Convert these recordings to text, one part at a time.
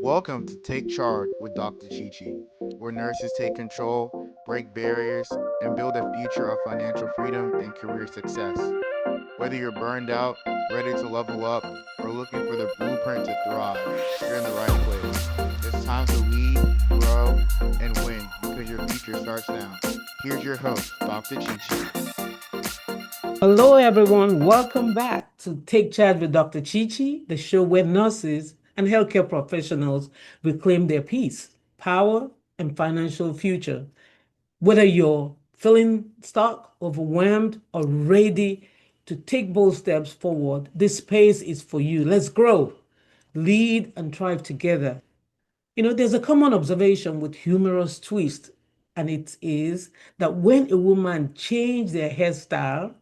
Welcome to Take Charge with Dr. Chichi, where nurses take control, break barriers, and build a future of financial freedom and career success. Whether you're burned out, ready to level up, or looking for the blueprint to thrive, you're in the right place. It's time to lead, grow, and win because your future starts now. Here's your host, Dr. Chichi. Hello, everyone. Welcome back to Take Charge with Dr. Chichi, the show where nurses and healthcare professionals reclaim their peace, power, and financial future. Whether you're feeling stuck, overwhelmed, or ready to take bold steps forward, this space is for you. Let's grow, lead, and thrive together. There's a common observation with humorous twist, and it is that when a woman changes their hairstyle,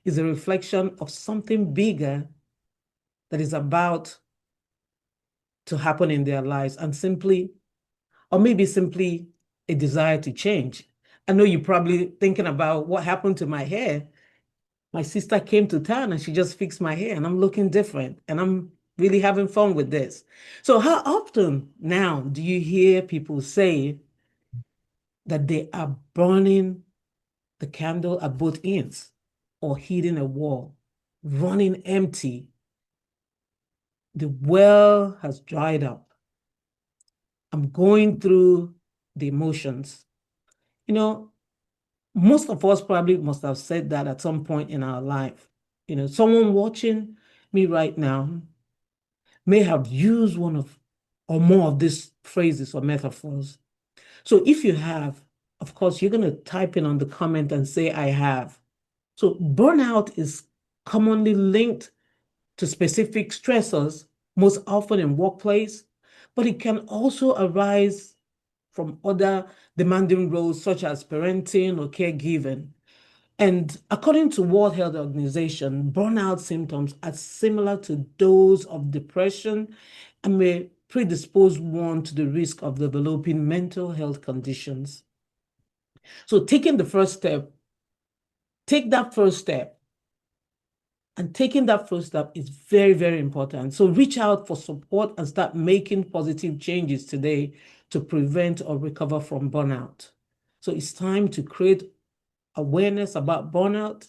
is a reflection of something bigger that is about to happen in their lives and simply, or maybe simply a desire to change. I know you're probably thinking about what happened to my hair. My sister came to town and she just fixed my hair and I'm looking different and I'm really having fun with this. So, how often now do you hear people say that they are burning the candle at both ends or hitting a wall, running empty? The well has dried up. I'm going through the emotions. You know, most of us probably must have said that at some point in our life. Someone watching me right now may have used one of or more of these phrases or metaphors. So if you have, of course, you're going to type in on the comment and say, I have. So burnout is commonly linked to specific stressors, most often in workplace, but it can also arise from other demanding roles such as parenting or caregiving. And according to World Health Organization, burnout symptoms are similar to those of depression and may predispose one to the risk of developing mental health conditions. So taking the first step, take that first step. And taking that first step is very, very important. So reach out for support and start making positive changes today to prevent or recover from burnout. So it's time to create awareness about burnout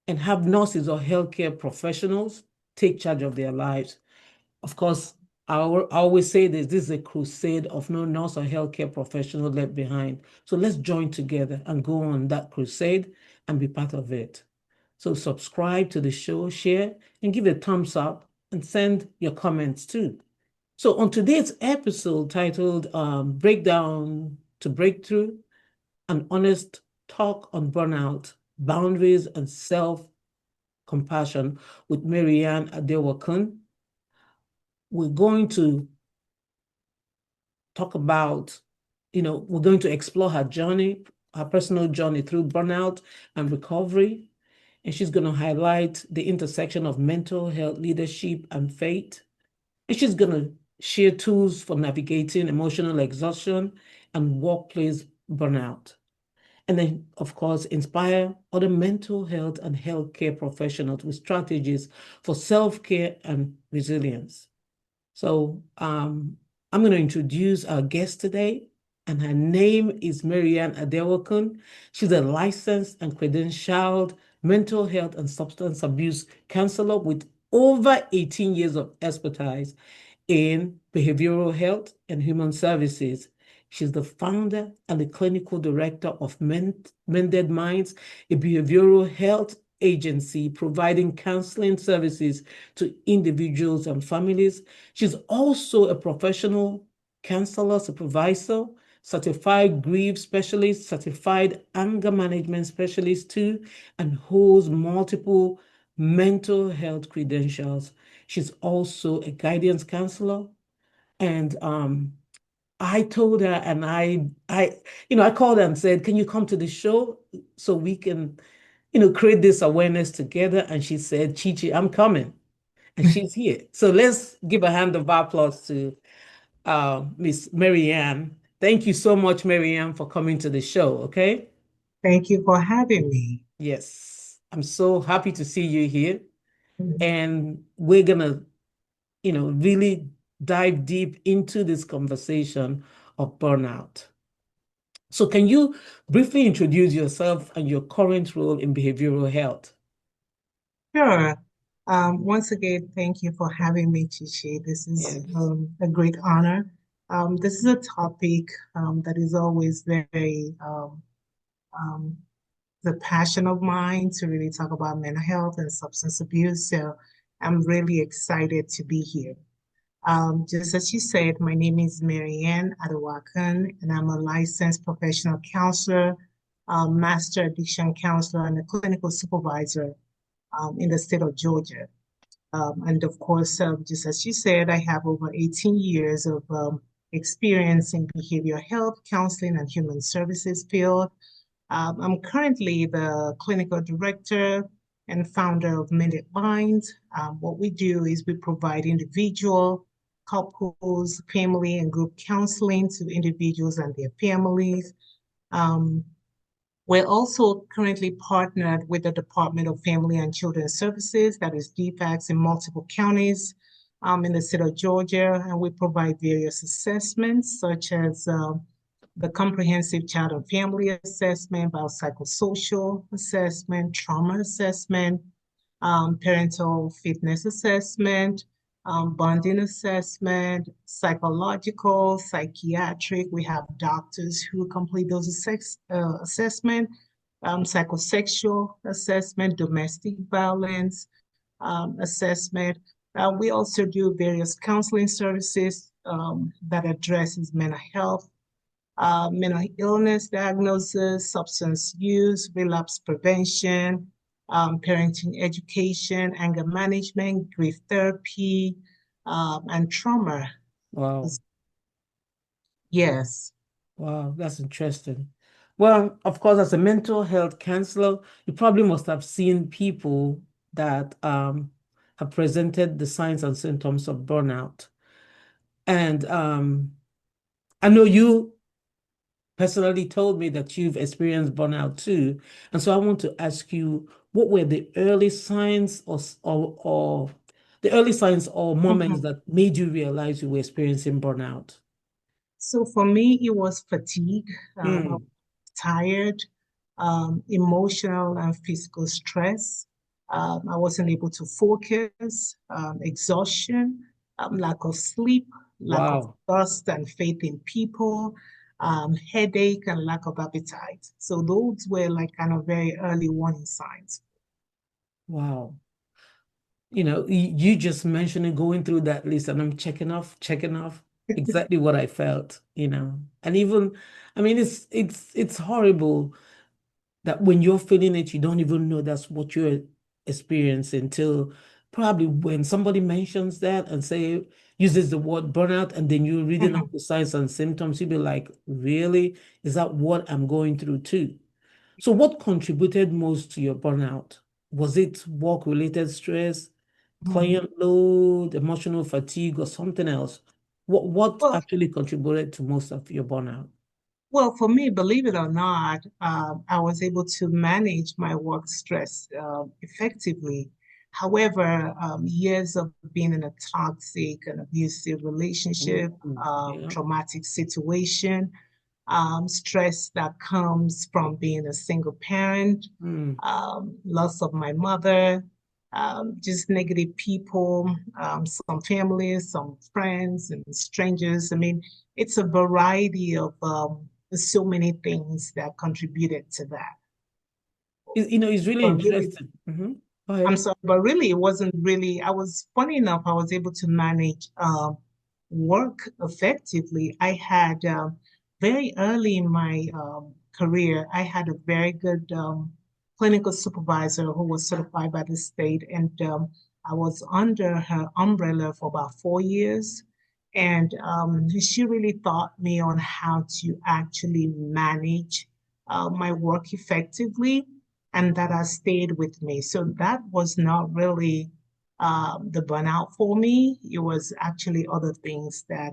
and have nurses or healthcare professionals take charge of their lives. Of course, I always say this is a crusade of no nurse or healthcare professional left behind. So let's join together and go on that crusade and be part of it. So subscribe to the show, share, and give a thumbs up and send your comments too. So on today's episode titled Breakdown to Breakthrough, an honest talk on burnout, boundaries, and self-compassion with Marianne Adewakun, we're going to talk about, we're going to explore her journey, her personal journey through burnout and recovery. And she's going to highlight the intersection of mental health, leadership, and faith. And she's going to share tools for navigating emotional exhaustion and workplace burnout. And then, of course, inspire other mental health and healthcare professionals with strategies for self-care and resilience. So I'm going to introduce our guest today, and her name is Marianne Adewakun. She's a licensed and credentialed mental health and substance abuse counselor with over 18 years of expertise in behavioral health and human services. She's the founder and the clinical director of Mended Minds, a behavioral health agency providing counseling services to individuals and families. She's also a professional counselor, supervisor, certified grief specialist, certified anger management specialist too, and holds multiple mental health credentials. She's also a guidance counselor. And I told her, and I called her and said, "Can you come to the show so we can, create this awareness together?" And she said, "Chichi, I'm coming." And she's here. So let's give a hand of applause to Miss Marianne. Thank you so much, Marianne, for coming to the show. Okay. Thank you for having me. Yes, I'm so happy to see you here. And we're gonna, really dive deep into this conversation of burnout. So, can you briefly introduce yourself and your current role in behavioral health? Sure. Once again, thank you for having me, Chichi. This is Yes. a great honor. This is a topic that is always very um, the passion of mine to really talk about mental health and substance abuse. So I'm really excited to be here. Just as you said, my name is Marianne Adawakan, and I'm a licensed professional counselor, master addiction counselor, and a clinical supervisor in the state of Georgia. And of course, just as you said, I have over 18 years of experience in behavioral health, counseling, and human services field. I'm currently the clinical director and founder of Mended Minds. What we do is we provide individual, couples, family, and group counseling to individuals and their families. Um, we're also currently partnered with the Department of Family and Children Services, that is DFACS, in multiple counties in the state of Georgia, and we provide various assessments such as the comprehensive child and family assessment, biopsychosocial assessment, trauma assessment, parental fitness assessment, bonding assessment, psychological, psychiatric. We have doctors who complete those assessment, psychosexual assessment, domestic violence assessment. We also do various counseling services that addresses mental health, mental illness diagnosis, substance use, relapse prevention, parenting education, anger management, grief therapy, and trauma. Wow. Yes. Wow, that's interesting. Well, of course, as a mental health counselor, you probably must have seen people that have presented the signs and symptoms of burnout. And I know you personally told me that you've experienced burnout too. And so I want to ask you, what were the early signs or the early signs or moments Mhm. that made you realize you were experiencing burnout? So for me, it was fatigue. I was Hmm. tired, emotional and physical stress. I wasn't able to focus, exhaustion, lack of sleep, lack of Wow. trust and faith in people, headache, and lack of appetite. So those were like kind of very early warning signs. Wow. You just mentioning going through that list, and I'm checking off exactly what I felt. And even, I mean, it's horrible that when you're feeling it, you don't even know that's what you're experiencing until probably when somebody mentions that and uses the word burnout, and then you're reading out Mhm, the signs and symptoms, you'll be like, really? Is that what I'm going through too? So what contributed most to your burnout? Was it work-related stress, mhm. client load, emotional fatigue, or something else? What Well, actually contributed to most of your burnout? Well, for me, believe it or not, I was able to manage my work stress effectively. However, years of being in a toxic and abusive relationship, Mm, yeah. traumatic situation, stress that comes from being a single parent, Mm. loss of my mother, just negative people, some families, some friends, and strangers. I mean, it's a variety of so many things that contributed to that. It's really But really, interesting. Go I'm ahead. sorry, but really, it wasn't really. I was funny enough. I was able to manage work effectively. I had very early in my career, I had a very good clinical supervisor who was certified by the state, and I was under her umbrella for about 4 years. And she really taught me on how to actually manage my work effectively, and that has stayed with me. So that was not really the burnout for me. It was actually other things that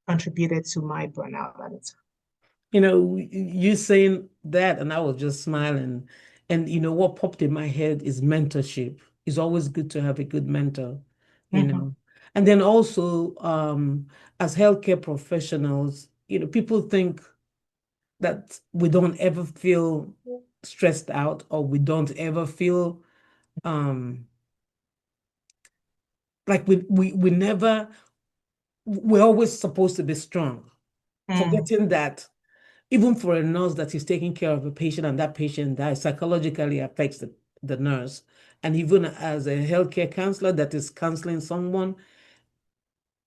contributed to my burnout at the time. You saying that, and I was just smiling. And what popped in my head is mentorship. It's always good to have a good mentor, you Mhm. know. And then also, as healthcare professionals, people think that we don't ever feel stressed out, or we don't ever feel um, like we never, we're always supposed to be strong, Mm, forgetting that even for a nurse that is taking care of a patient and that patient dies, psychologically affects the nurse. And even as a healthcare counselor that is counseling someone,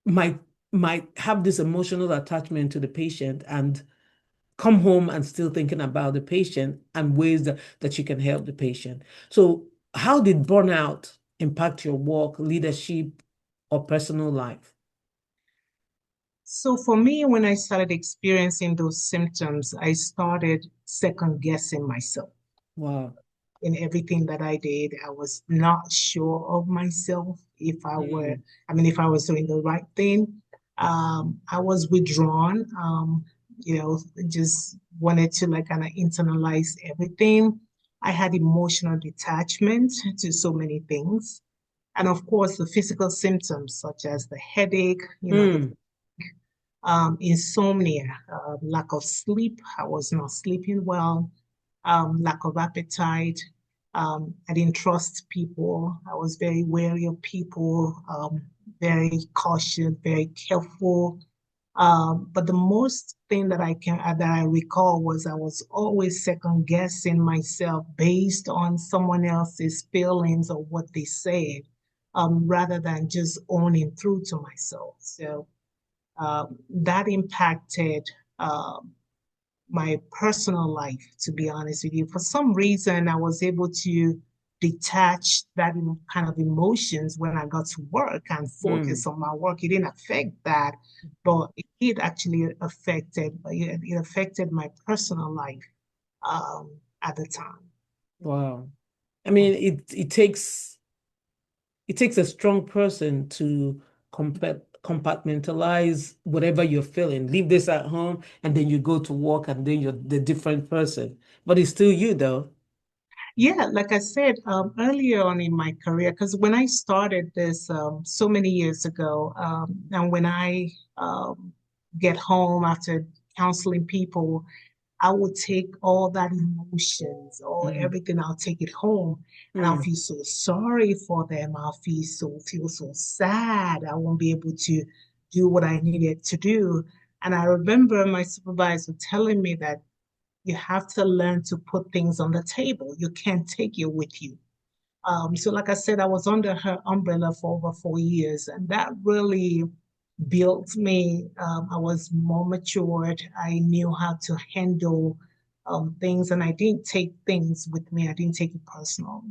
might might have this emotional attachment to the patient and come home and still thinking about the patient and ways that you can help the patient. So how did burnout impact your work, leadership, or personal life? So for me, when I started experiencing those symptoms, I started second guessing myself Wow. in everything that I did. I was not sure of myself Mm, if I was doing the right thing. I was withdrawn, just wanted to like kind of internalize everything. I had emotional detachment to so many things. And of course, the physical symptoms such as the headache, the mm, insomnia, lack of sleep. I was not sleeping well, lack of appetite. I didn't trust people. I was very wary of people, very cautious, very careful. But the most thing that I recall was I was always second guessing myself based on someone else's feelings or what they said, rather than just owning through to myself. So that impacted my personal life, to be honest with you. For some reason, I was able to detach that kind of emotions when I got to work and mm. focus on my work. It didn't affect that, but it did actually it affected my personal life at the time. Wow. I mean, it takes a strong person to compartmentalize whatever you're feeling. Leave this at home, and then you go to work, and then you're the different person. But it's still you, though. Yeah, like I said earlier on in my career, because when I started this so many years ago, and when I get home after counseling people, I would take all that emotions or Mm, everything, I'll take it home and I'll mm, feel so sorry for them. I'll feel so sad. I won't be able to do what I needed to do. And I remember my supervisor telling me that you have to learn to put things on the table. You can't take it with you. So, like I said, I was under her umbrella for over 4 years, and that really built me. I was more matured. I knew how to handle things, and I didn't take things with me. I didn't take it personal.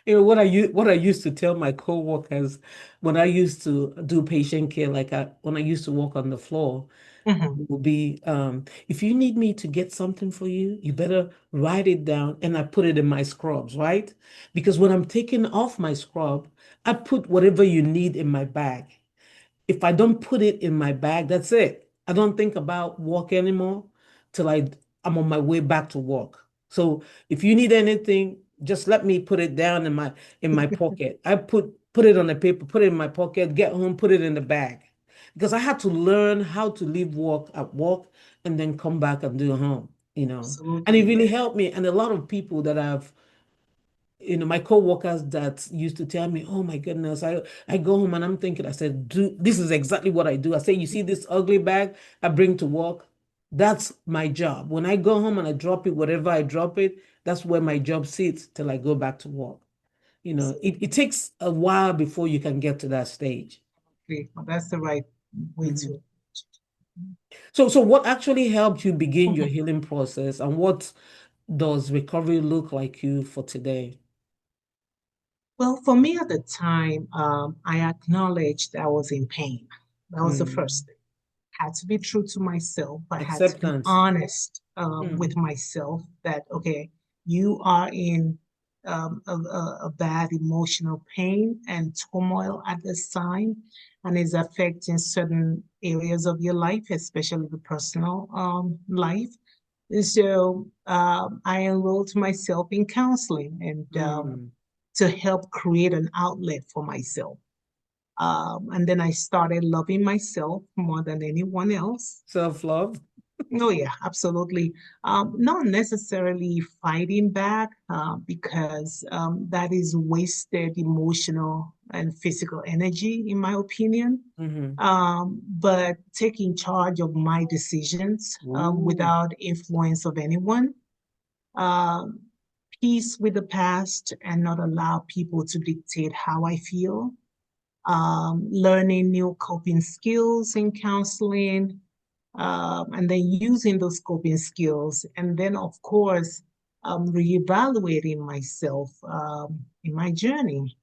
what I used to tell my coworkers when I used to do patient care, like when I used to walk on the floor, Mhm. will be if you need me to get something for you, you better write it down, and I put it in my scrubs, right? Because when I'm taking off my scrub, I put whatever you need in my bag. If I don't put it in my bag, that's it. I don't think about work anymore till I'm on my way back to work. So if you need anything, just let me put it down in my pocket. I put it on the paper, put it in my pocket, get home, put it in the bag. Because I had to learn how to leave work at work and then come back and do home. And it Absolutely. really helped me. And a lot of people that my co-workers that used to tell me, oh my goodness, I go home and I'm thinking, I said, this is exactly what I do. I say, you see this ugly bag I bring to work? That's my job. When I go home and I drop it, whatever I drop it, that's where my job sits till I go back to work. It takes a while before you can get to that stage. Absolutely. That's the right way Mhm. to. So what actually helped you begin your Mhm. healing process, and what does recovery look like you for today? Well, for me at the time, I acknowledged I was in pain. That was the Mm. first thing. Had to be true to myself. I had to be Acceptance. honest with Mm. myself that, okay, you are in a bad emotional pain and turmoil at this time, and is affecting certain areas of your life, especially the personal life. And so I enrolled myself in counseling and Mm. to help create an outlet for myself. And then I started loving myself more than anyone else. Self-love. Oh, yeah, absolutely. Not necessarily fighting back, because that is wasted emotional and physical energy, in my opinion. Mm-hmm. But taking charge of my decisions Ooh. without influence of anyone, um, peace with the past, and not allow people to dictate how I feel, learning new coping skills in counseling, and then using those coping skills. And then, of course, reevaluating myself in my journey.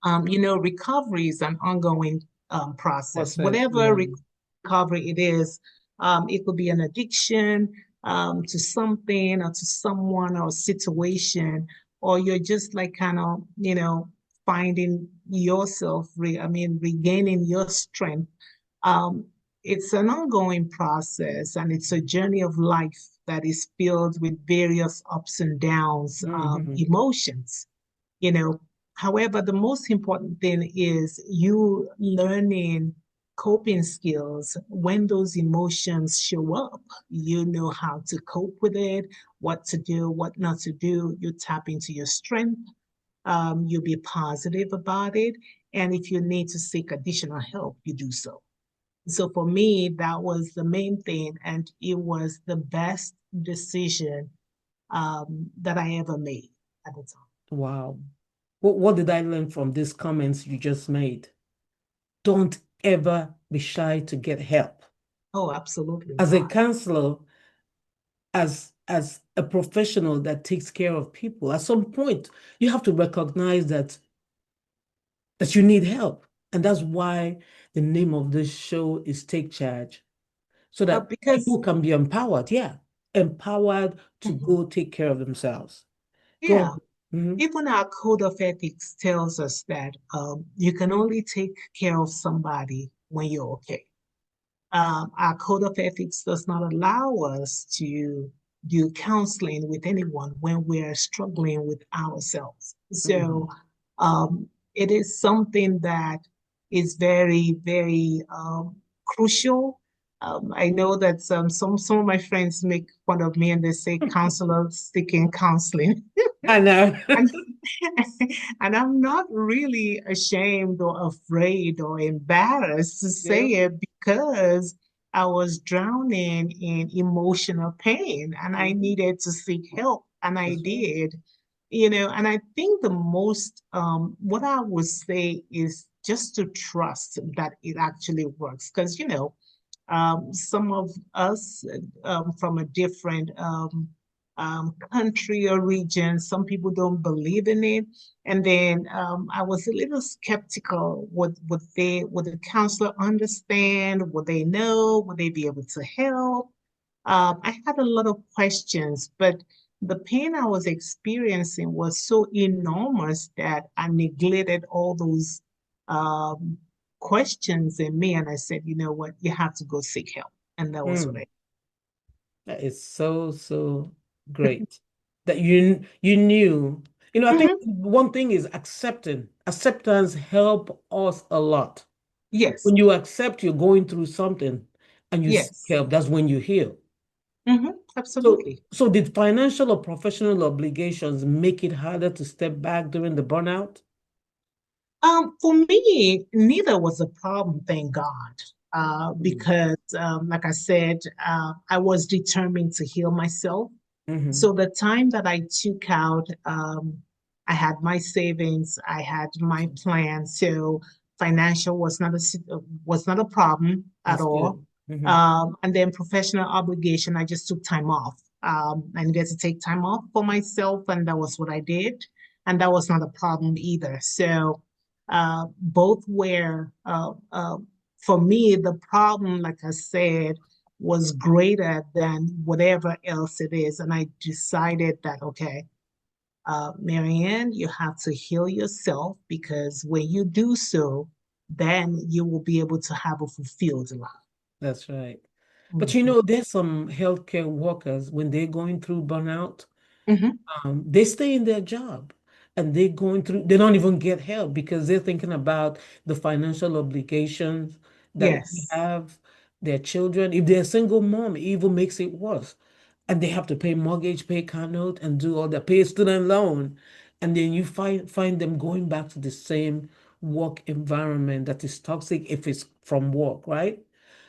Recovery is an ongoing process. Process. Whatever Yeah. recovery it is, it could be an addiction to something or to someone or situation, or you're just like kind of, finding yourself, regaining your strength. Um, it's an ongoing process, and it's a journey of life that is filled with various ups and downs, Mm-hmm. emotions you know. However, the most important thing is you learning coping skills when those emotions show up. You know how to cope with it, what to do, what not to do. You tap into your strength. You be positive about it. And if you need to seek additional help, you do so. So for me, that was the main thing. And it was the best decision that I ever made at the time. Wow. What did I learn from these comments you just made? Don't ever be shy to get help. Oh, absolutely As a not. counselor, as a professional that takes care of people, at some point you have to recognize that you need help. And that's why the name of this show is Take Charge, so that Because, people can be empowered. Yeah, empowered to mhm, go take care of themselves. Go yeah, ahead. Mhm. even our code of ethics tells us that you can only take care of somebody when you're okay. Our code of ethics does not allow us to do counseling with anyone when we're struggling with ourselves. So Mhm. it is something that is very, very crucial. I know that some of my friends make fun of me and they say counselors seeking counseling. I know. And, and I'm not really ashamed or afraid or embarrassed to say Yep. it because I was drowning in emotional pain and I Mhm. needed to seek help, and I That's right. did. And I think the most, what I would say is just to trust that it actually works. Because, some of us from a different country or region, some people don't believe in it. And then I was a little skeptical. Would the counselor understand? Would they know? Would they be able to help? I had a lot of questions, but the pain I was experiencing was so enormous that I neglected all those um, questions in me. And I said, you know what, you have to go seek help. And that was what Mm. I That is so, so great that you knew. I did. think Hmm. one thing is accepting. Acceptance help us a lot. Yes, When you accept you're going through something and you seek yes. help, that's when you heal. So, Absolutely. so did financial or professional obligations make it harder to step back during the burnout? For me, neither was a problem, thank God. Because, like I said, I was determined to heal myself. Mm-hmm. So the time that I took out, I had my savings, I had my plan. So financial was not a problem at That's all. good. Mm-hmm. And then professional obligation, I just took time off. I needed to take time off for myself, and that was what I did. And that was not a problem either. So both were for me, the problem, like I said, was greater than whatever else it is. And I decided that, okay, Marianne, you have to heal yourself, because when you do so, then you will be able to have a fulfilled life. That's right. But Mhm. there's some healthcare workers when they're going through burnout, Mhm. they stay in their job. and they're going through, they don't even get help because they're thinking about the financial obligations that they Yes. have, their children. If they're a single mom, it even makes it worse. And they have to pay mortgage, pay car note, and do all that, pay student loan. And then you find them going back to the same work environment that is toxic if it's from work, right?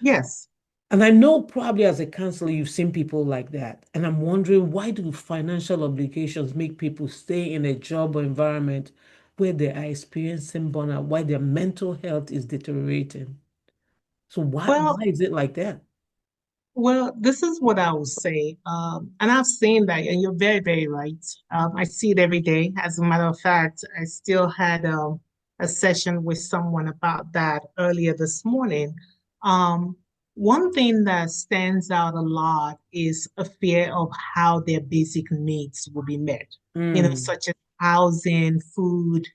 Yes. And I know probably as a counselor, you've seen people like that. And I'm wondering, why do financial obligations make people stay in a job or environment where they are experiencing burnout, why their mental health is deteriorating? So why Well, is it like that? Well, this is what I would say. And I've seen that, and you're very, very right. I see it every day. As a matter of fact, I still had a session with someone about that earlier this morning. Um, One thing that stands out a lot is a fear of how their basic needs will be met, Mm. such as housing, food,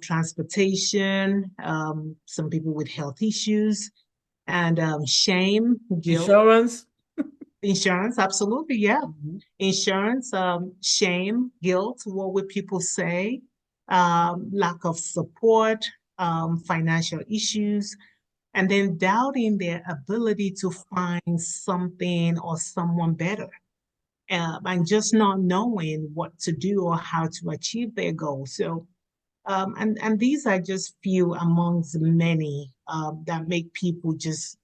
transportation, some people with health issues and shame, guilt, Insurance? insurance, absolutely, yeah. Mhm. Insurance, shame, guilt, what would people say? Lack of support, financial issues, and then doubting their ability to find something or someone better. And just not knowing what to do or how to achieve their goals. So and these are just few amongst many that make people just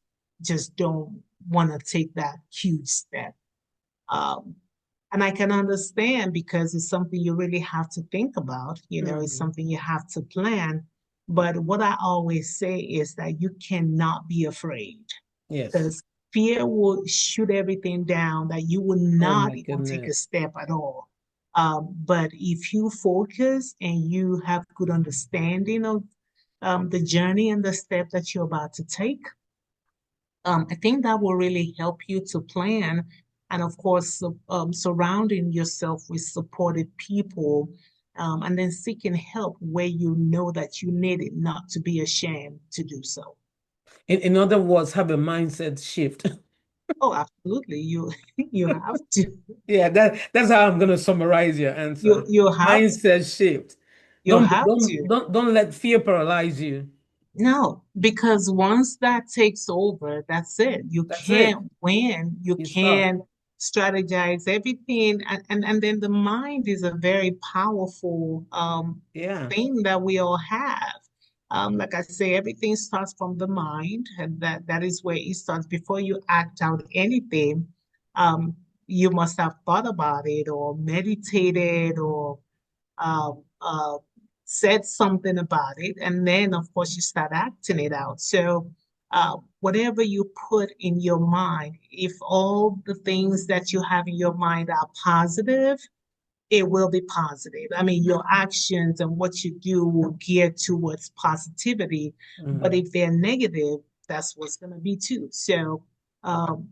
don't want to take that huge step. Um, and I can understand because it's something you really have to think about. It's Mhm. something you have to plan. But what I always say is that you cannot be afraid Yes. because fear will shoot everything down that you will Oh not my even take a goodness. step at all. But if you focus and you have good understanding of the journey and the step that you're about to take, I think that will really help you to plan. And of course, surrounding yourself with supportive people and then seeking help where you know that you need it, not to be ashamed to do so. In other words, have a mindset shift. Oh, absolutely. You have to. Yeah, that's how I'm gonna summarize your You answer. you have Mindset shift. you have to. Don't let fear paralyze you. No, because once that takes over, that's it. You That's it. can't win. You You stop. can't strategize everything. And then the mind is a very powerful Yeah. thing that we all have. Like I say, everything starts from the mind, and that is where it starts. Before you act out anything, um, you must have thought about it or meditated or uh, uh, said something about it, and then of course you start acting it out. So whatever you put in your mind, if all the things that you have in your mind are positive, it will be positive. I mean, your actions and what you do will gear towards positivity. But Mhm. if they're negative, that's what's going to be too. So, um,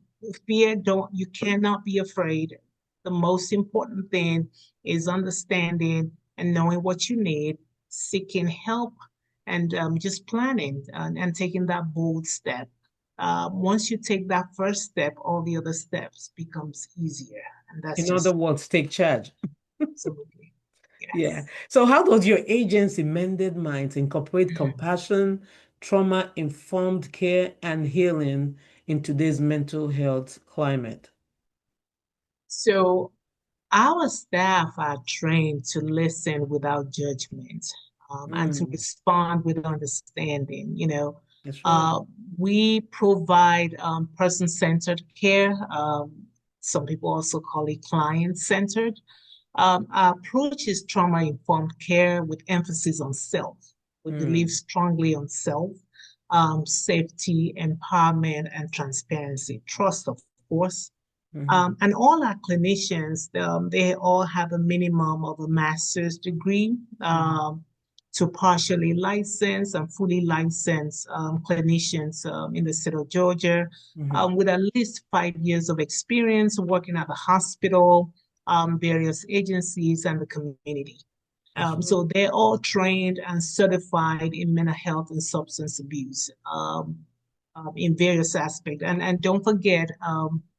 fear, don't, you cannot be afraid. The most important thing is understanding and knowing what you need, seeking help, and just planning and taking that bold step. Once you take that first step, all the other steps becomes easier. And that's In other just words, take charge. absolutely. Yeah. Yes. So how does your agency Mended Minds incorporate compassion, trauma-informed care, and healing in today's mental health climate? So our staff are trained to listen without judgment and to Mm, respond with understanding. that's right. Uh, we provide person-centered care. Some people also call it client-centered. Our approach is trauma-informed care with emphasis on self. We believe Mm, strongly on self, safety, empowerment, and transparency. Trust, of course. mhm, And all our clinicians, they all have a minimum of a master's degree mhm, to partially licensed and fully licensed clinicians in the state of Georgia mhm. with at least 5 years of experience working at the hospital, various agencies, and the community. That's right. So they're all trained and certified in mental health and substance abuse in various aspects. And don't forget,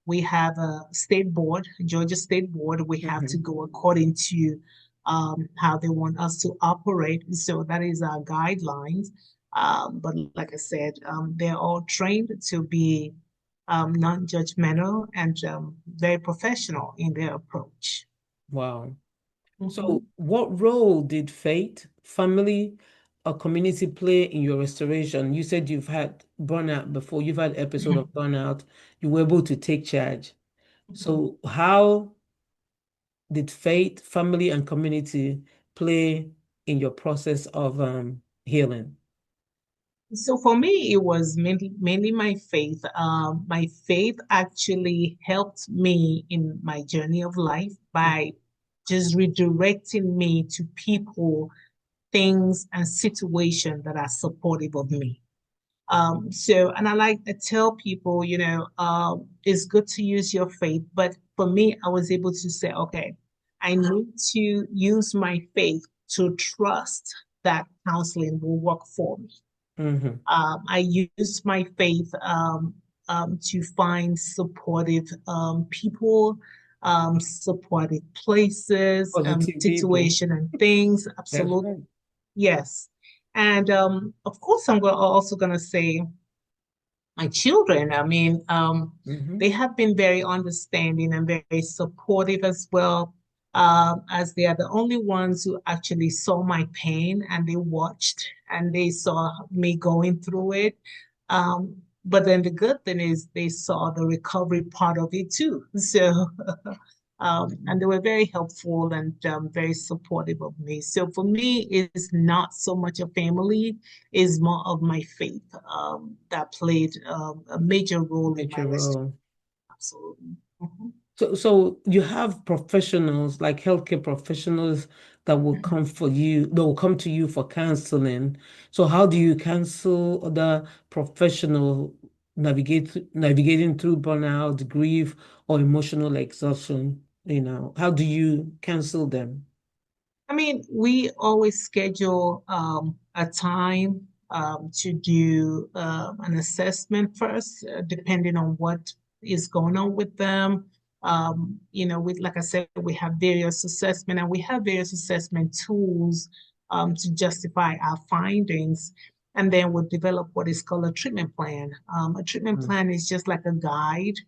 we have a state board, Georgia State Board. We have to Mhm. go according to how they want us to operate. So that is our guidelines. But like I said, they're all trained to be non-judgmental and very professional in their approach. Wow. So, Mhm. what role did faith, family, or community play in your restoration? You said you've had burnout before, you've had episode of burnout, you were able to take charge. So, how did faith, family, and community play in your process of healing? So for me, it was mainly my faith. My faith actually helped me in my journey of life by just redirecting me to people, things, and situations that are supportive of me. And I like to tell people, it's good to use your faith, but for me, I was able to say, okay, I need to use my faith to trust that counseling will work for me. Mm-hmm. I use my faith to find supportive people, supportive places, Positive people. situation and things. That's Absolutely. right. Yes. And of course, also going to say my children. I mean, Mm-hmm. they have been very understanding and very supportive as well, as they are the only ones who actually saw my pain and they watched and they saw me going through it. But then the good thing is they saw the recovery part of it too. So and they were very helpful and very supportive of me. So for me, it's not so much a family, it's more of my faith that played a major role in my Major restoration. role. Absolutely. Mhm. So you have professionals like healthcare professionals that will come for you, that will come to you for counseling. So how do you counsel other professional navigating through burnout, grief, or emotional exhaustion? How do you counsel them? I mean, we always schedule a time to do an assessment first, depending on what is going on with them. Like I said, we have various assessment and we have various assessment tools to justify our findings. And then we'll develop what is called a treatment plan. A treatment Mm. plan is just like a guide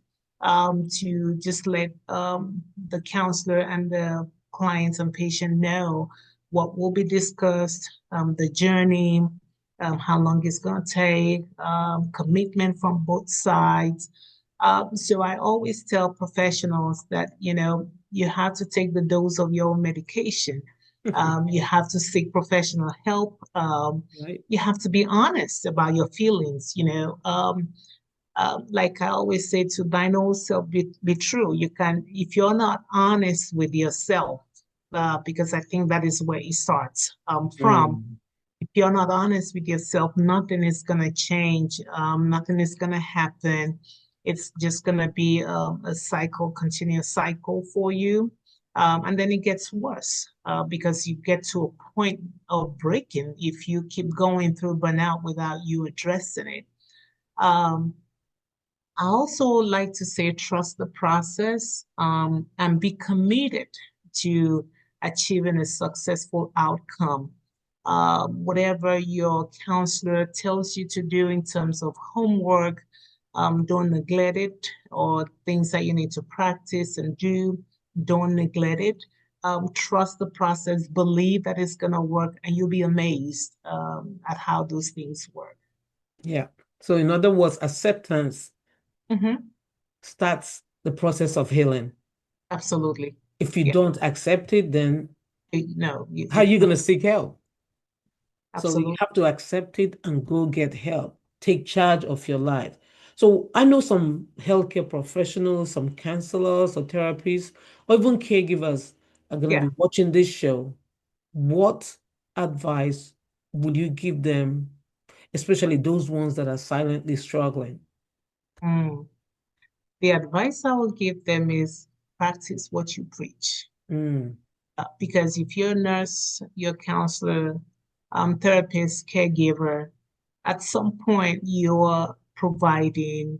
to just let the counselor and the clients and patient know what will be discussed, the journey, how long it's going to take, commitment from both sides. So I always tell professionals that, you have to take the dose of your own medication. You have to seek professional help. Right? You have to be honest about your feelings, like I always say, to thine own self be true. You can, if you're not honest with yourself, because I think that is where it starts from. Mm. If you're not honest with yourself, nothing is going to change. Nothing is going to happen. It's just going to be a cycle, continuous cycle for you. And then it gets worse because you get to a point of breaking if you keep going through burnout without you addressing it. Um, I also like to say trust the process and be committed to achieving a successful outcome. Whatever your counselor tells you to do in terms of homework, don't neglect it, or things that you need to practice and do, don't neglect it. Trust the process, believe that it's going to work, and you'll be amazed at how those things work. Yeah. So in other words, acceptance Mhm. starts the process of healing. Absolutely. If you Yeah. don't accept it, then No, how are you going to seek help? So you absolutely. have to accept it and go get help. Take charge of your life. So I know some healthcare professionals, some counselors or therapists, or even caregivers are going to Yeah. be watching this show. What advice would you give them, especially those ones that are silently struggling? Mm. The advice I will give them is practice what you preach. Mm, Because if you're a nurse, you're a counselor, therapist, caregiver, at some point you're providing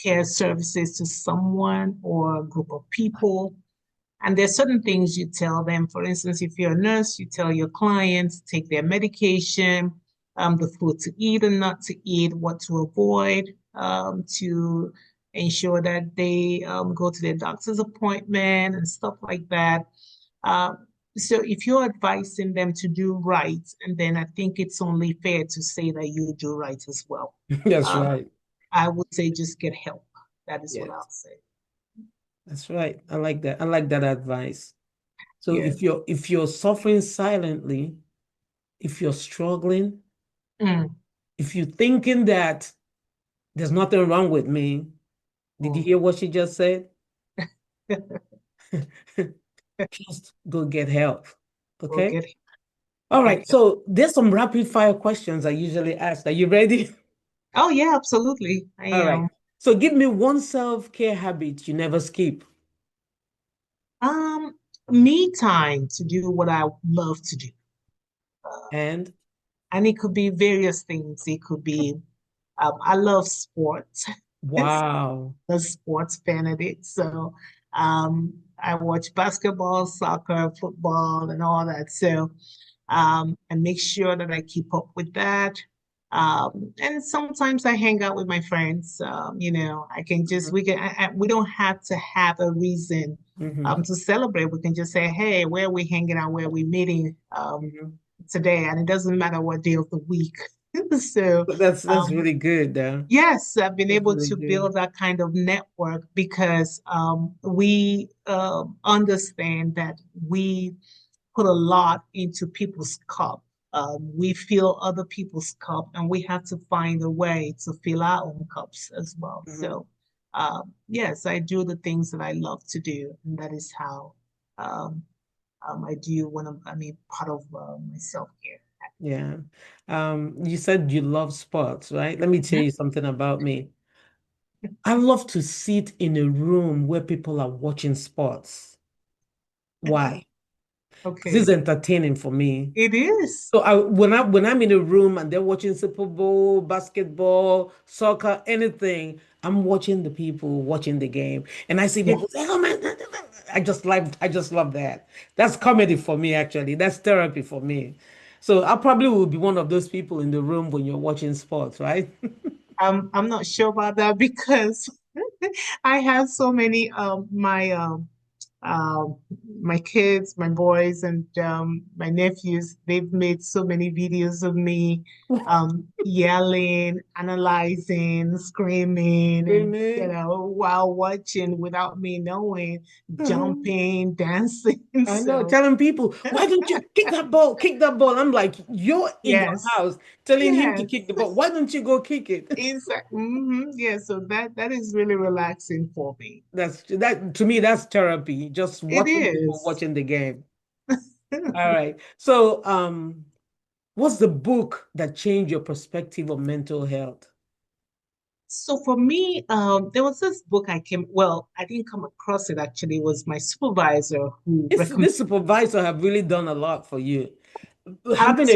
care services to someone or a group of people. And there's certain things you tell them. For instance, if you're a nurse, you tell your clients take their medication, the food to eat and not to eat, what to avoid, to ensure that they go to their doctor's appointment and stuff like that. Uh, so if you're advising them to do right, and then I think it's only fair to say that you do right as well. That's Um, right. I would say just get help. That is what I'll Yes, say. that's right. I like that. I like that advice. So Yeah. if you're suffering silently, if you're struggling, Mm, if you're thinking that there's nothing wrong with me, did you mm. hear what she just said? Just go get help. Go Okay? get All get right. help. So there's some rapid fire questions I usually ask. Are you ready? Oh yeah, absolutely. I All right. am. So give me one self-care habit you never skip. Um, Me time to do what I love to do. Uh, And and it could be various things. It could be, I love sports. wow. A sports fan of it. So I watch basketball, soccer, football, and all that. So I make sure that I keep up with that. And sometimes I hang out with my friends. I can just we don't have to have a reason Mm-hmm. to celebrate. We can just say, hey, where are we hanging out? Where are we meeting Hmm. today? And it doesn't matter what day of the week. So That's um, really good, though. yes, I've been That's able really to good. build that kind of network because we understand that we put a lot into people's cup. We fill other people's cup, and we have to find a way to fill our own cups as well. Hmm. So, yes, I do the things that I love to do, and that is how um, I do when I mean, part of my self-care. Yeah. You said you love sports, right? Let me tell you something about me. I love to sit in a room where people are watching sports. Why? Because it's Okay, entertaining for me. it is. So when I'm in a room and they're watching Super Bowl, basketball, soccer, anything, I'm watching the people watching the game, and I see people say, "Oh man," I just love that. That's comedy for me, actually. That's therapy for me. So I probably will be one of those people in the room when you're watching sports, right? I'm not sure about that because I have so many um my kids, my boys and my nephews, they've made so many videos of me yelling, analyzing, screaming and Really? while watching without me knowing, jumping, dancing. I know, So telling people, why don't you kick that ball? Kick that ball. I'm like, you're in your yes, house telling him to yes. kick the ball. Why don't you go kick it? Yeah, so that is really relaxing for me. That to me, that's therapy. Just It watching people is. watching the game. All right. So, what's the book that changed your perspective of mental health? So for me, there was this book I didn't come across it actually. It was my supervisor who recommended. This supervisor have really done a lot for you. I'm telling Having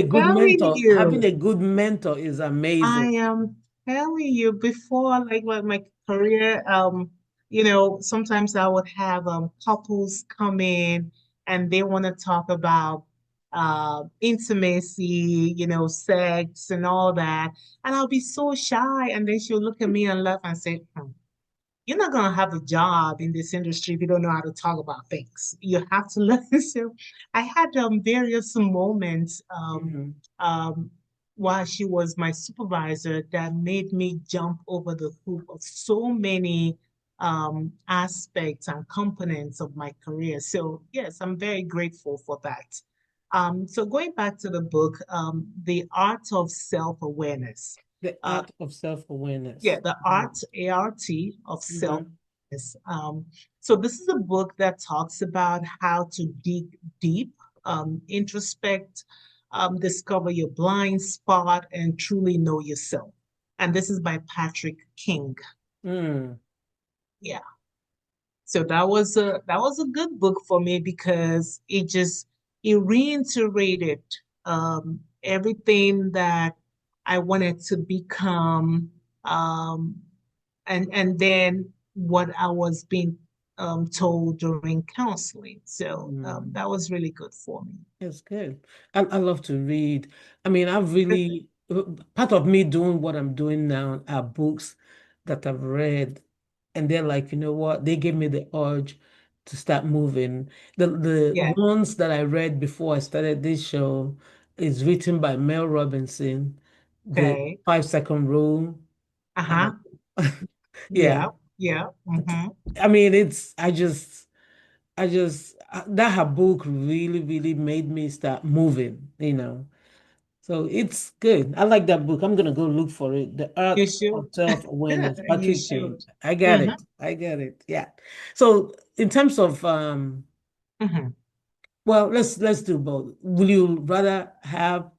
you. a good mentor is I amazing. am telling you before, like my career, sometimes I would have couples come in and they want to talk about intimacy, sex and all that. And I'll be so shy. And then she'll look at me and laugh and say, you're not going to have a job in this industry if you don't know how to talk about things. You have to learn. So I had various moments Mhm. um, while she was my supervisor that made me jump over the hoop of so many aspects and components of my career. So yes, I'm very grateful for that. So going back to the book, The Art of Self-Awareness. The Uh, art of yeah, self-awareness. the art, ART of Mhm. self-awareness. So this is a book that talks about how to dig deep, introspect, discover your blind spot, and truly know yourself. And this is by Patrick King. Mm. Yeah. So that was a good book for me because it reiterated everything that I wanted to become, um, and then what I was being told during counseling. So Mm. that was really good for me. It's good. I love to read. I mean, I've really, part of me doing what I'm doing now are books that I've read. And they're like, you know what? They gave me the urge to start moving. The Yeah. ones that I read before I started this show is written by Mel Robinson, The Okay. 5 Second Rule. Uh, Uh-huh. yeah. Yeah. Yeah. Mm-hmm. I mean, that her book really, really made me start moving, you know. So it's good. I like that book. I'm gonna go look for it. The You Art should. of Self-Awareness, You Patrick should. King. I got Mm-hmm. it. I get it. Yeah. So in terms of Mm-hmm. well, let's do both. Will you rather have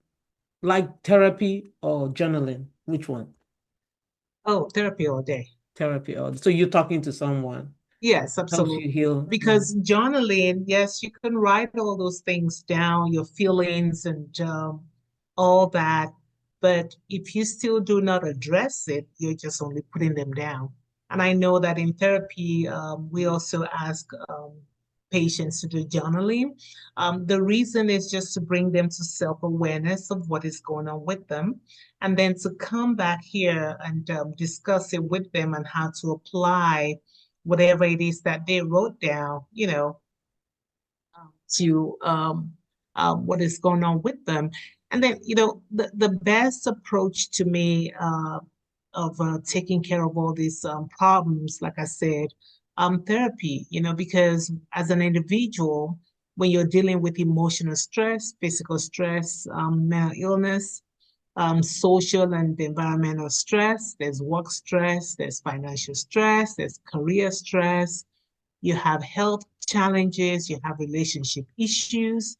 like therapy or journaling? Which one? Oh, therapy all day. Therapy or so you're talking to someone Yes, helps you absolutely. heal. Because journaling, yes, you can write all those things down, your feelings and all that. But if you still do not address it, you're just only putting them down. And I know that in therapy, we also ask patients to do journaling. The reason is just to bring them to self-awareness of what is going on with them, and then to come back here and discuss it with them and how to apply whatever it is that they wrote down, to what is going on with them. And then, the best approach to me of taking care of all these problems, like I said, therapy, because as an individual, when you're dealing with emotional stress, physical stress, mental illness, social and environmental stress, there's work stress, there's financial stress, there's career stress, you have health challenges, you have relationship issues,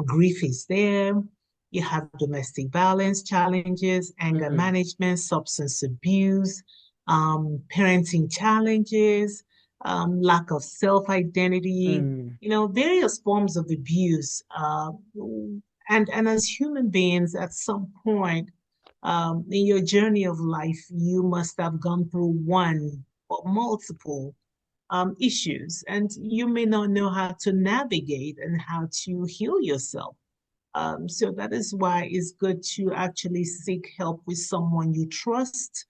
grief is there, you have domestic violence challenges, anger Mm, management, substance abuse, parenting challenges, lack of self identity, mm. various forms of abuse. And as human beings, at some point in your journey of life, you must have gone through one or multiple issues, and you may not know how to navigate and how to heal yourself. So that is why it's good to actually seek help with someone you trust,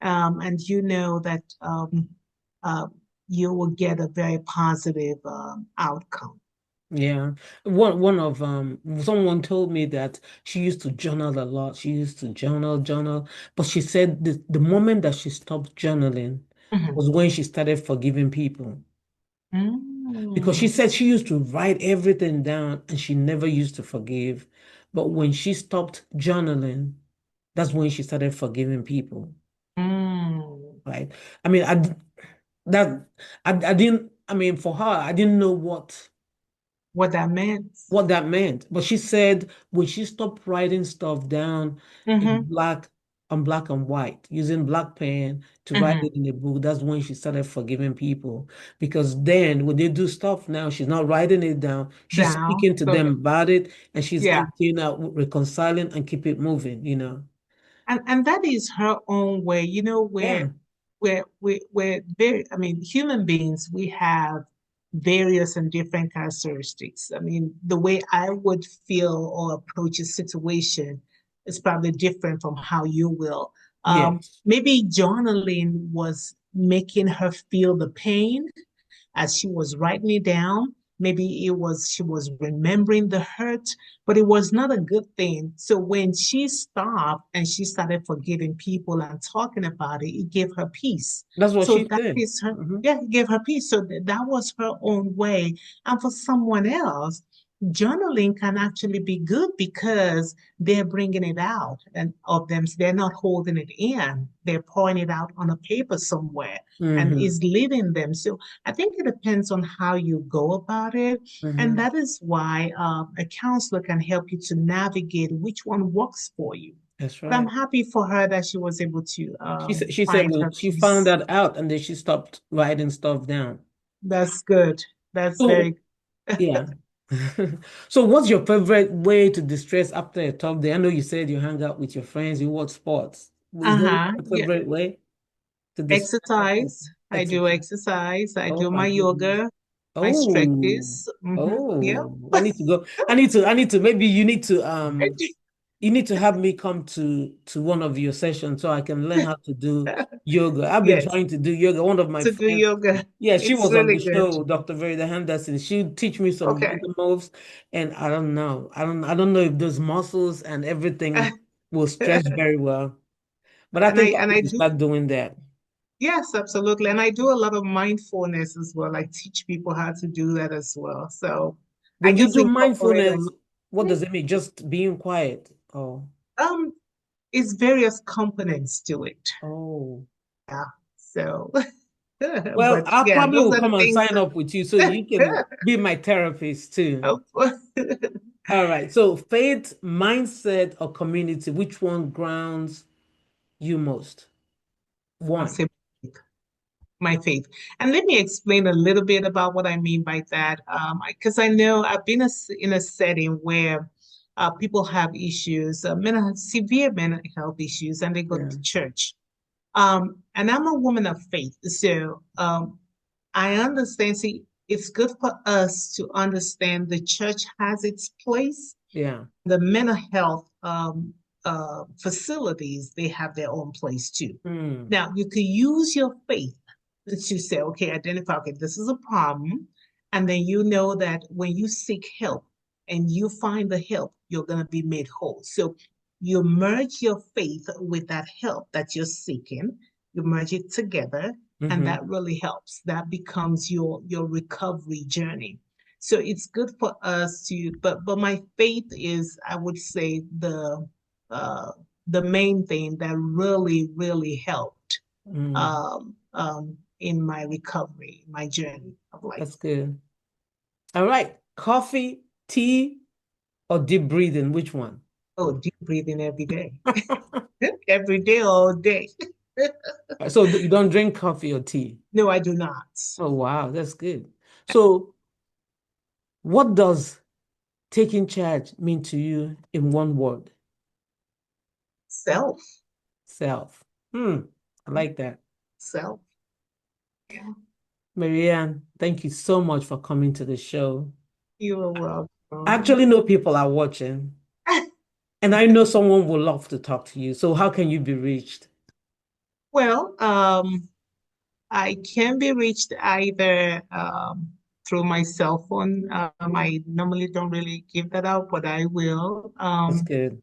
and you know that uh, you will get a very positive outcome. Yeah. One of someone told me that she used to journal a lot. She used to journal, but she said the moment that she stopped journaling Mhm. was when she started forgiving people. Because she Mm, said she used to write everything down and she never used to forgive. But when she stopped journaling, that's when she started forgiving people, mm. right? I mean, that I didn't I mean for her, I didn't know What that meant. what that meant. But she said when she stopped writing stuff down in Hmm. black and white, using black pen to write Hmm. it in a book, that's when she started forgiving people. Because then when they do stuff now, she's not writing it down. She's Down. speaking to So them about it and she's yeah. emptying out, reconciling and keep it moving, you know. And that is her own way, Yeah. we're very, I mean, human beings, we have various and different characteristics. I mean, the way I would feel or approach a situation is probably different from how you will. Yes. Maybe journaling was making her feel the pain as she was writing it down. Maybe it was she was remembering the hurt, but it was not a good thing. So when she stopped and she started forgiving people and talking about it, it gave her peace. That's what So she that said. is her, Hmm. yeah, it gave her peace. So that was her own way. And for someone else, journaling can actually be good because they're bringing it out and of them. They're not holding it in. They're pouring it out on a paper somewhere and Hmm. is leaving them. So I think it depends on how you go about it. And Hmm. that is why a counselor can help you to navigate which one works for you. That's But I'm right. happy for her that she was able to She said find well, her she found peace. that out and then she stopped writing stuff down. That's good. That's So very, yeah. So what's your favorite way to distress after a tough day? I know you said you hang out with your friends, you watch sports. Is there uh-huh. a Yeah. favorite way to distress after? Exercise. I do Exercise. exercise. I Oh do my my goodness. yoga, my Oh, stretches. Yeah. oh, I need to go. I need to, maybe you need to have me come to one of your sessions so I can learn how to do yoga. I've been Yes, trying to do yoga. One of my to do friends, yoga. yeah, she It's was on really the good. show, Dr. Verida Henderson. She'd teach me some Okay. yoga moves, and I don't know. I don't know if those muscles and everything will stretch very well. But I think I And need I to do, start doing that. yes, absolutely. And I do a lot of mindfulness as well. I teach people how to do that as well. So I When you just do incorporate mindfulness, them. what does it mean? Just being quiet. Oh, Um, it's various components to it. oh. Yeah. So, Well, but I yeah, probably those will are the come and things sign up with you so you can that be my therapist too. help. All right. So faith, mindset, or community, which one grounds you most? I'll One. say my faith. And let me explain a little bit about what I mean by that. Because I know I've been in a setting where people have issues, severe mental health issues, and they go Yeah. to church. And I'm a woman of faith. So I understand. See, it's good for us to understand the church has its place. Yeah. The mental health facilities, they have their own place too. Hmm. Now, you can use your faith to say, okay, identify, okay, this is a problem. And then you know that when you seek help and you find the help, you're going to be made whole. So you merge your faith with that help that you're seeking, you merge it together, and Mm-hmm. that really helps. That becomes your recovery journey. So it's good for us to, but my faith is, I would say, uh, the main thing that really helped Mm. in my recovery, my journey of life. That's good. All right. Coffee, tea, or deep breathing, which one? Oh, deep breathing every day, every day, all day. So you don't drink coffee or tea? No, I do not. Oh, wow. That's good. So what does taking charge mean to you in one word? Self, Self. Hmm. I like that. self. Yeah, Marianne, thank you so much for coming to the show. you are I welcome. actually know people are watching, and I know someone would love to talk to you. So how can you be reached? Well, I can be reached either through my cell phone. I normally don't really give that out, but I will. That's good.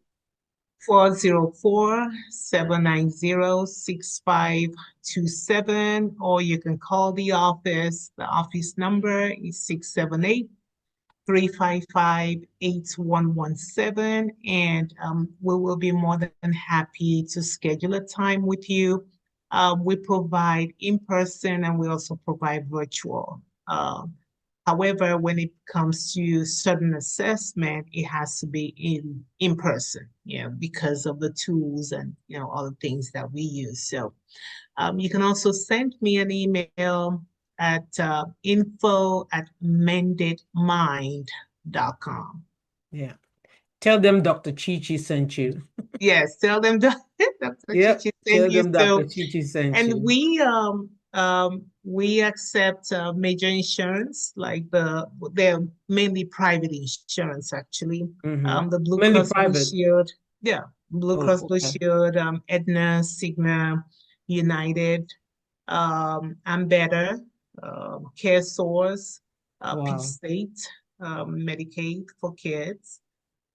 404-790-6527, or you can call the office. The office number is 678-355-8117, and we will be more than happy to schedule a time with you. We provide in person and we also provide virtual. However, when it comes to certain assessment, it has to be in person, because of the tools and all the things that we use. So you can also send me an email at info@mendedmind.com. Yeah. Tell them Dr. Chichi sent you. Yes, tell them that Dr. Yep. Chichi sent Tell you. them Dr. So, Chichi sent and you. we accept major insurance, like they're mainly private insurance actually. Mm-hmm. The Blue Mainly Cross Blue private. Shield, yeah, Blue Oh, Cross Blue okay. Shield, Aetna, Cigna, United, I'm Better, Care Source, Peach Wow. State, Medicaid for kids.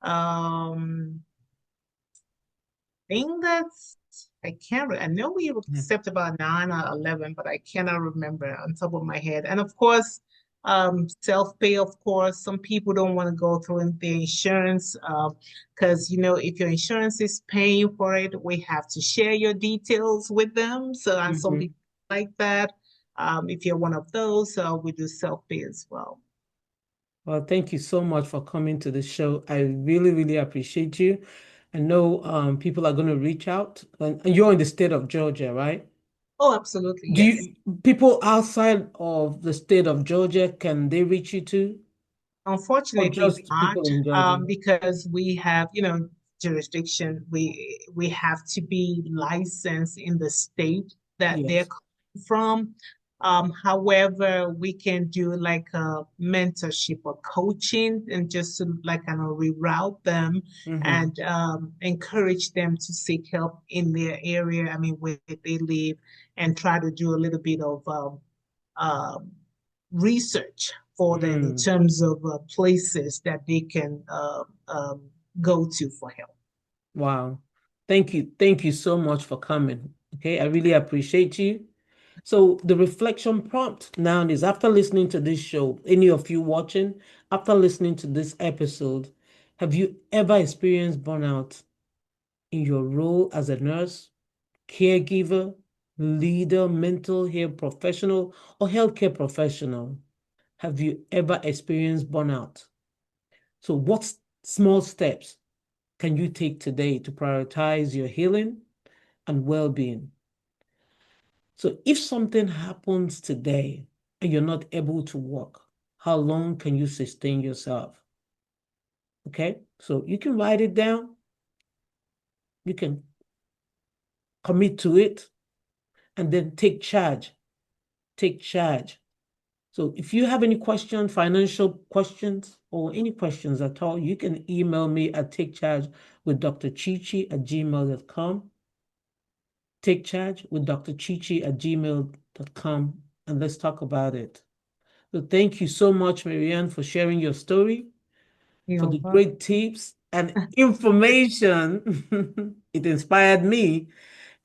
Um, think that's I can't. I know we Yeah. accept about 9 or 11, but I cannot remember on top of my head. And of course, self-pay. Of course, some people don't want to go through in their insurance because if your insurance is paying for it, we have to share your details with them. So, and some Mm-hmm. people like that. If you're one of those, we do self-pay as well. Well, thank you so much for coming to the show. I really, really appreciate you. I know people are going to reach out, and you're in the state of Georgia, right? Oh, absolutely, Do yes. you people outside of the state of Georgia, can they reach you too, or Unfortunately just not, people in Georgia? because we have, jurisdiction. We have to be licensed in the state that they're Yes. coming from. However, we can do like a mentorship or coaching and just to like kind of reroute them Mm-hmm. and encourage them to seek help in their area, I mean, where they live, and try to do a little bit of um, research for them in Mm. terms of places that they can go to for help. Wow. Thank you. Thank you so much for coming. Okay. I really appreciate you. So the reflection prompt now is after listening to this show, any of you watching, after listening to this episode, have you ever experienced burnout in your role as a nurse, caregiver, leader, mental health professional, or healthcare professional? Have you ever experienced burnout? So, what small steps can you take today to prioritize your healing and well being? So, if something happens today and you're not able to work, how long can you sustain yourself? Okay, so you can write it down, you can commit to it, and then take charge. Take charge. So if you have any questions, financial questions, or any questions at all, you can email me at takechargewithdrchichi@gmail.com. Take charge with drchichi@gmail.com, and let's talk about it. So thank you so much, Marianne, for sharing your story, for You're the welcome. great tips and information. It inspired me.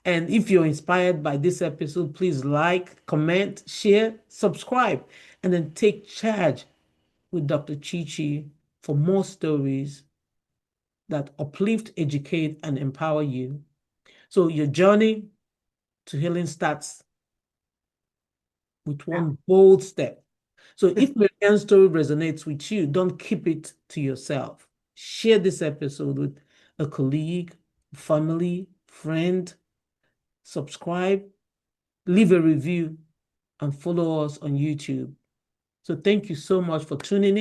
And if you're inspired by this episode, please like, comment, share, subscribe, and then take charge with Dr. Chichi for more stories that uplift, educate, and empower you. So your journey to healing starts with Yeah. one bold step. So if Marianne's story resonates with you, don't keep it to yourself. Share this episode with a colleague, family, friend, subscribe, leave a review, and follow us on YouTube. So thank you so much for tuning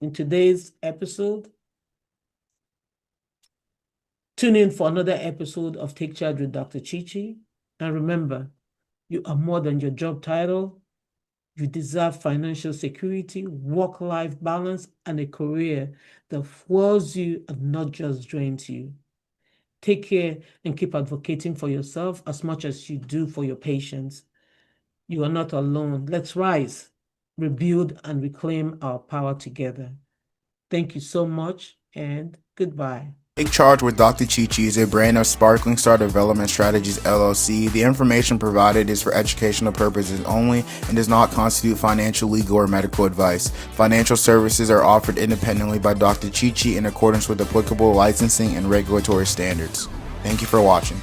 in today's episode. Tune in for another episode of Take Charge with Dr. Chichi. And remember, you are more than your job title. You deserve financial security, work-life balance, and a career that fuels you and not just drains you. Take care and keep advocating for yourself as much as you do for your patients. You are not alone. Let's rise, rebuild, and reclaim our power together. Thank you so much, and goodbye. Take Charge with Dr. Chichi is a brand of Sparkling Star Development Strategies LLC. The information provided is for educational purposes only and does not constitute financial, legal, or medical advice. Financial services are offered independently by Dr. Chichi in accordance with applicable licensing and regulatory standards. Thank you for watching.